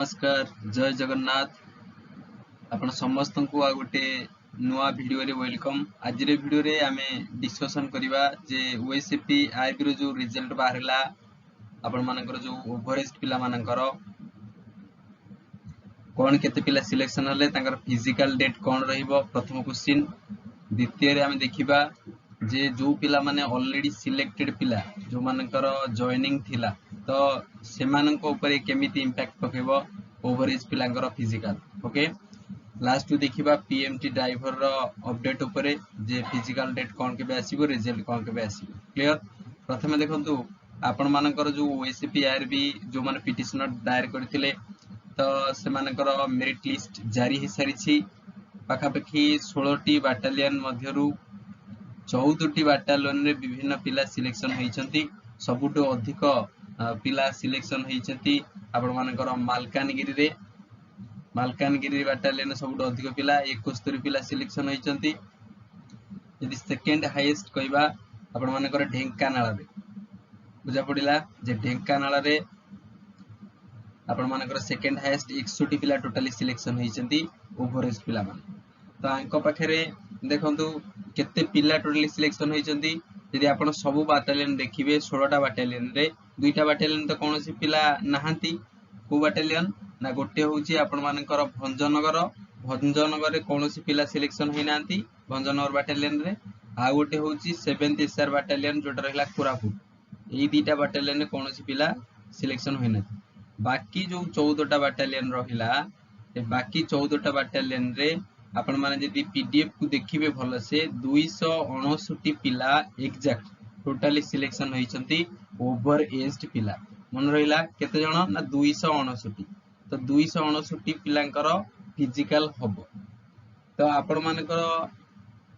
नमस्कार जय जगन्नाथ आपण समस्त को आ गोटे नुआ वीडियो रे वेलकम। आज रे वीडियो रे आमे डिस्कशन करिबा जे ओएसपी आईबी रो जो रिजल्ट बाहरला आपण मानकर जो ओवरेज पिला मानकर कोन केते पिला सिलेक्शन हले तांकर फिजिकल डेट कोन रहिबो प्रथम क्वेश्चन। द्वितीय रे आमे देखिबा जे जो पिला माने ऑलरेडी सिलेक्टेड पिला जो मानकर जॉइनिंग थिला तो सेमानन को ऊपर केमिति इंपैक्ट पकेबो ओवरेज पिलांकर फिजिकल। ओके लास्ट देखिबा पीएमटी ड्राइवर रो अपडेट ऊपर जे फिजिकल डेट कोन केबे आसीबो रिजल्ट कोन केबे आसीबो क्लियर। प्रथमे देखंतु आपण मानकर जो ओएसपी आरबी जो माने पिटिशनर दायर करथिले तो सेमानकर मेरिट लिस्ट जारी हे सारिछि। पाखापाखि 16 टी बाटालियन मध्यरु 14 टी बाटालियन रे विभिन्न पिला सिलेक्शन होइछंती। सबुटो अधिक पिला सिलेक्शन होइछंती आपण मानकर मालकानगिरी रे। मालकानगिरी बाटालियन सबुटो अधिक पिला 71 पिला सिलेक्शन होइछंती। यदि सेकंड हाईएस्ट कहबा आपण मानकर ढेंकानाल रे बुझा पडिला जे ढेंकानाल रे आपण मानकर सेकंड हाईएस्ट 100 पिला टोटली सिलेक्शन होइछंती ओवरेज पिला मान। तो आंको पाखरे देखंतु केते पिला टोटली सिलेक्शन होइछंती। यदि आपण सब बाटालियन देखिबे 16 टा बाटालियन रे 2 टा बाटालियन तो कोनोसी पिला नाहंती। को बाटालियन ना गोटे होउची आपण मानकर भंजनगर रे कोनोसी पिला सिलेक्शन होई नांती भंजनगर बाटालियन रे। आ गोटे होउची 7th एसआर बाटालियन जोटा रहला कोरापुट। एई दीटा बाटालियन रे कोनोसी पिला सिलेक्शन होई नांती। बाकी जो 14 टा बाटालियन रहिला ए बाकी 14 टा बाटालियन रे आपण माने जदी पीडीएफ को देखिबे भलो से 259 पिला एग्जैक्ट टोटली सिलेक्शन होइछंती ओवर एज्ड पिला। मन रहिला केते जण ना 259 तो 259 पिलांकर फिजिकल हबो। तो आपण मानकर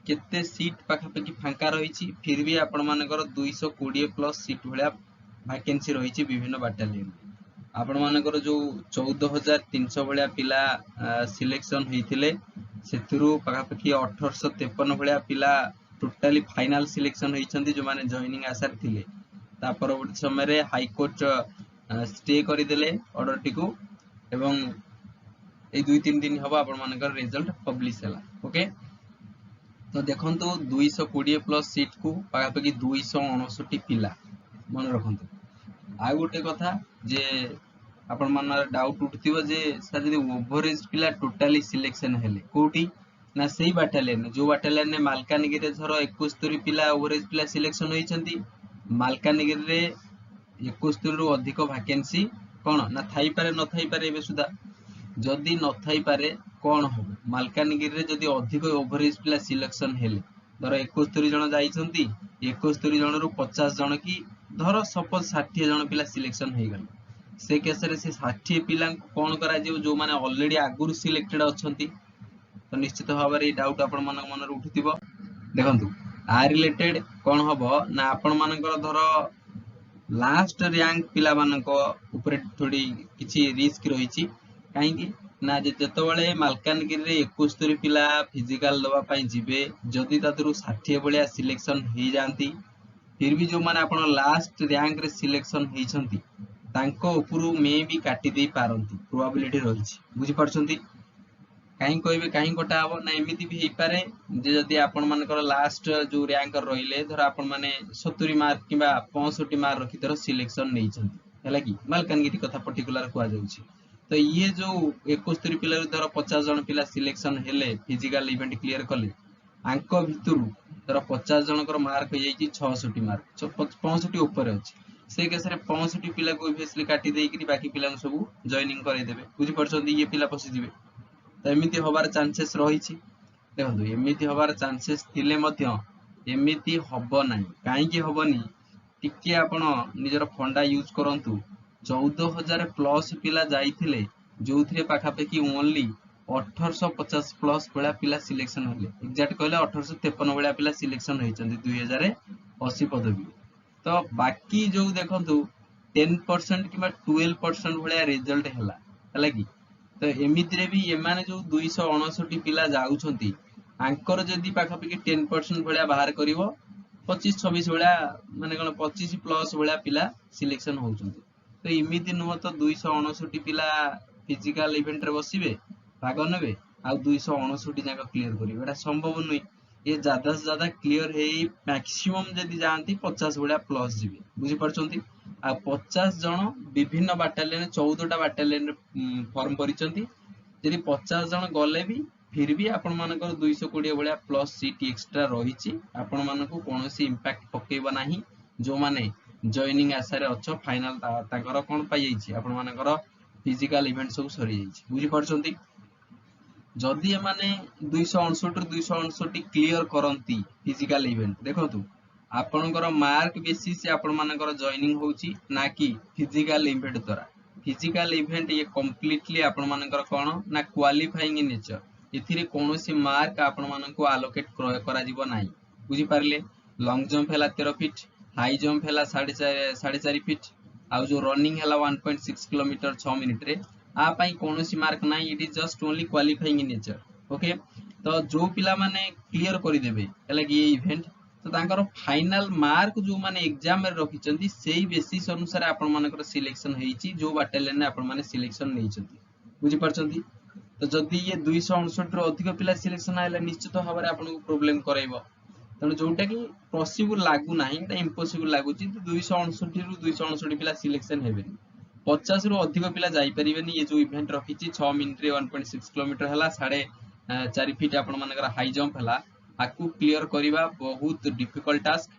केते सीट पाखापाखि फांका रहिछि फिर भी आपण मानकर 220 प्लस सीट भलिया वैकेंसी रहिछि विभिन्न बाटालियन। आपण मानकर जो 14300 भलिया पिला सिलेक्शन होइथिले सेथुरु पाखापाखि 1853 भलिया पिला टोटली फाइनल सिलेक्शन होइछंती जो माने जॉइनिंग आसार थिले। ता परवर्ती समय रे हाई कोर्ट स्टे करि देले ऑर्डर टिकु एवं ए 2-3 दिन हबो आपण मानकर रिजल्ट पब्लिश हला। ओके तो देखंतु 220 प्लस सीट को पाखापाखि 259 पिला मन रखंतु। आ गोटे कथा जे आपण मानर डाउट उठथिबो जे सर जदी ओवरेज पिला टोटली सिलेक्शन हेले कोठी ना सेही बाटालियन जो बाटालियन ने मालकानगिरी रे धरो 71 पिला ओवरेज पिला सिलेक्शन होइछंती मालकानगिरी रे 71 रु अधिक वैकेंसी कोन ना थाई पारे न थाई पारे एबे सुदा जदी न थाई पारे कोन होबो मालकानगिरी रे जदी अधिक ओवरेज पिला सिलेक्शन हेले धरो 71 जण जाइछंती 71 जण रु 50 जण की धरो सपोज 60 जण पिला सिलेक्शन हे गल से केस रे से 60 पिला कोन करा जे जो माने ऑलरेडी आगुर सिलेक्टेड अछंती। तो निश्चित भाव रे डाउट आपण मन मन रे उठितिबो। देखंतु आ रिलेटेड कोन हबो ना आपण मानकर धरो लास्ट रैंक पिला मानको ऊपर थोड़ी किछि रिस्क रहिछि काहे कि ना जेतो बेले मालकानगिरी रे 71 पिला फिजिकल दवा पई जिबे जदी तादरु 60 बलिया सिलेक्शन हे जानती फिर भी जो माने आपण लास्ट रैंक रे सिलेक्शन हेछंती तांको उपरु मे भी काटी दे पारंती प्रोबेबिलिटी रहिछि बुझि परछंती। काहे कहबे काहे कोटा हबो ना एमिति भी हे पारे जे जदी आपण मानकर लास्ट जो रैंक रहिले धर आपण माने 70 मार्क किबा 65 मार्क रखि धर सिलेक्शन नेइछंती हैला कि मालकानगिरी कथा पर्टिकुलर कुआ जाउछि। तो ये जो 71 पिला धर 50 जण पिला सिलेक्शन हेले फिजिकल इवेंट क्लियर कले आंको भितरु धर 50 जनकर मार्क हो जाई 66 मार्क 65 ऊपर अछि से केस रे 65 पिला को ऑब्वियसली काटी देई कि बाकी पिला सब जॉइनिंग करे देबे बुझि परछंती ये पिला पसी दिबे। तो एमिति होबार चांसेस रहिछि देखंतु एमिति होबार चांसेस थिले मध्य एमिति हबो नाही काहे कि हबोनी टिके आपण निजर फंडा यूज करंतु 14000 प्लस पिला जाइथिले जोथरे पाखापाखि ओनली 1850 प्लस बळा पिला सिलेक्शन होले एग्जैक्ट कहले 1853 बळा पिला सिलेक्शन होइचंदी 2080 पदवी। तो बाकी जो देखंतु 10% किबा 12% बळा रिजल्ट हला हला कि तो एमिति रे भी एमाने जो 259 पिला जाउछंती आंकर जदी पाखापाखि 10% बळा बाहर करिवो 25-26 बळा माने कोन 25 प्लस बळा पिला सिलेक्शन होउछंती। तो इमिति नुह तो 259 पिला फिजिकल इवेंट रे बसिबे भाग नेबे आ 259 जाक क्लियर करिवे एटा संभव नुई ये ज्यादा से ज्यादा क्लियर हेई मैक्सिमम जदी जानती 50 भलिया प्लस जिवे बुझी परछंती आ 50 जण विभिन्न बाटालियन 14टा बाटालियन फॉर्म करिसंती जदी 50 जण गले भी फिर भी आपण मानकर 220 भलिया प्लस सीट एक्स्ट्रा रहिछि आपण मानको कोनोसी इंपैक्ट पकेइबा नाही जो माने जॉइनिंग आसारे अच्छो फाइनल ताकर कोन पाई जाइछि आपण मानकर फिजिकल इवेंट सब सरी जाइछि बुझी परछंती जदि एमाने 259 रु 259 क्लियर करंती फिजिकल इवेंट देखंतु आपणकर मार्क बेसिस आपण मानकर जॉइनिंग होउछि ना कि फिजिकल इवेंट द्वारा फिजिकल इवेंट ये कंप्लीटली आपण मानकर कोन ना क्वालिफाइंग इन नेचर एथिरे कोनोसी मार्क आपण मानको एलोकेट करा जिवो नाही बुझी पारले लॉन्ग जंप हैला 13 फीट हाई जंप हैला 4.5 फीट आ जो रनिंग हैला 1.6 किलोमीटर 6 मिनिट रे आ पाई कोनोसी मार्क नाही it is just only qualifying in nature okay तो जो पिला माने क्लियर करि देबे हला कि ये इवेंट तो तांकर फाइनल मार्क जो माने एग्जाम रे रखिचंती सेही बेसिस अनुसार आपण मानकर सिलेक्शन हेइची जो बाटालियन ने आपण माने सिलेक्शन नेइचंती बुझी परचंती तो जदी ये 259 रो अधिक पिला सिलेक्शन आइला निश्चित भाबरे आपण को प्रॉब्लम कराइबो तने जोटा कि पॉसिबल लागू नाही एटा इम्पॉसिबल लागू छि 259 रु 259 पिला सिलेक्शन हेबेनी 50 रु अधिक पिला जाई परिबेनी ये जो इवेंट रखिछि 6 मिनिट रे 1.6 किलोमीटर हला 4.5 फीट आपण मानकर हाई जंप हला आकु क्लियर करिबा बहुत डिफिकल्ट टास्क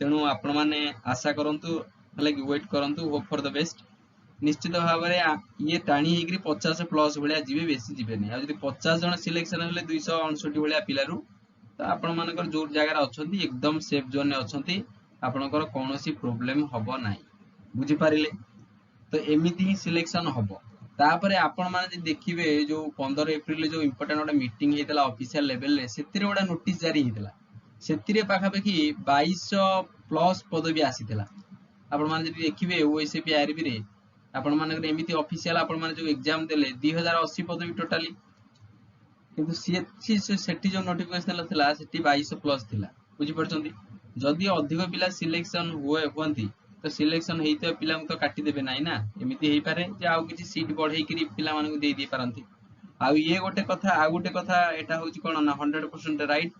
तेणु आपण माने आशा करंतु हला कि वेट करंतु होप फॉर द बेस्ट निश्चित भाबरे ये टाणी हेकरी 50 प्लस भलिया जिवे बेसी जिवेनी आ जदी 50 जण सिलेक्शन हले 259 भलिया पिलारु तो आपण मानकर जो जगह अछंती एकदम सेफ जोन ने अछंती आपनकर कोनोसी प्रॉब्लम हबो नाही बुझी पारिले तो एमिति ही सिलेक्शन हबो तापरे आपण माने देखिबे जो 15 एप्रिल जो इंपोर्टेंट ओडा मीटिंग हेतला ऑफिशियल लेवल रे सेतिरे ओडा नोटिस जारी हेतला सेतिरे पाखा पाखी 2200 प्लस पदवी आसीतला आपण माने जदी देखिबे ओएसपी आरबी रे आपण माने एमिति ऑफिशियल आपण माने जो एग्जाम देले 2080 पदवी टोटली किंतु सेठी जो नोटिफिकेशन थला सेठी 2200 प्लस थिला बुझी परछंती जदी अधिक पिला सिलेक्शन होवंती तो सिलेक्शन हेइते पिला तो काटी देबे नाही ना एमिति हेइ पारे जे आउ किछि सीट बढ़ेई करी पिला मानकु देई दी पारंती आउ ये गोटे कथा एटा होछि कोन ना 100% राइट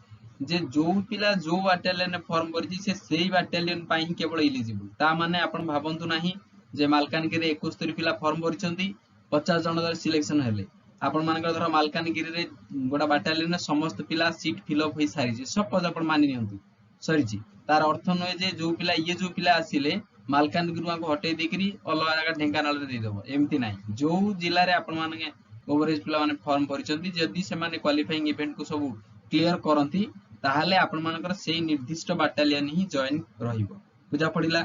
जे जो पिला जो बाटालियन फॉर्म करछि से सेही बाटालियन पाई ही केवल एलिजिबल ता माने आपण भाबंतु नाही जे मालकानगिरी 71 पिला फॉर्म करछंती 50 जण सिलेक्शन हेले आपण मानकर धर मालकानगिरी रे गोटा बाटालियन समस्त पिला सीट फिल अप होई सारी जे सपोज आपण मानि नियंतु सरी जी तार अर्थ नय जे जो पिला आसिले मालकानगिरी को हटै देकरी अलग जगह ढेंकानाल रे दे देबो एम्ति नाही जो जिल्ला रे आपण माने ओवरेज पिला माने फॉर्म परिचंती जदी से माने क्वालिफाइंग इवेंट को सब क्लियर करंती ताहाले आपण मानकर सेही निर्दिष्ट बाटालियन ही जॉइन रहिबो बुझा पडिला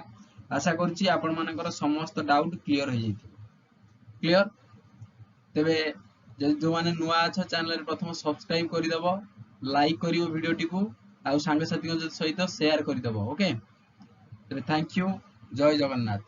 आशा करछि आपण मानकर समस्त डाउट क्लियर हो जाइथि क्लियर तबे जो माने नुआ अच्छा चैनल रे प्रथम सब्सक्राइब करि दबो लाइक करियो वीडियो टिकु आ संग साथी सहित शेयर करि दबो ओके तबे थैंक यू जय जगन्नाथ।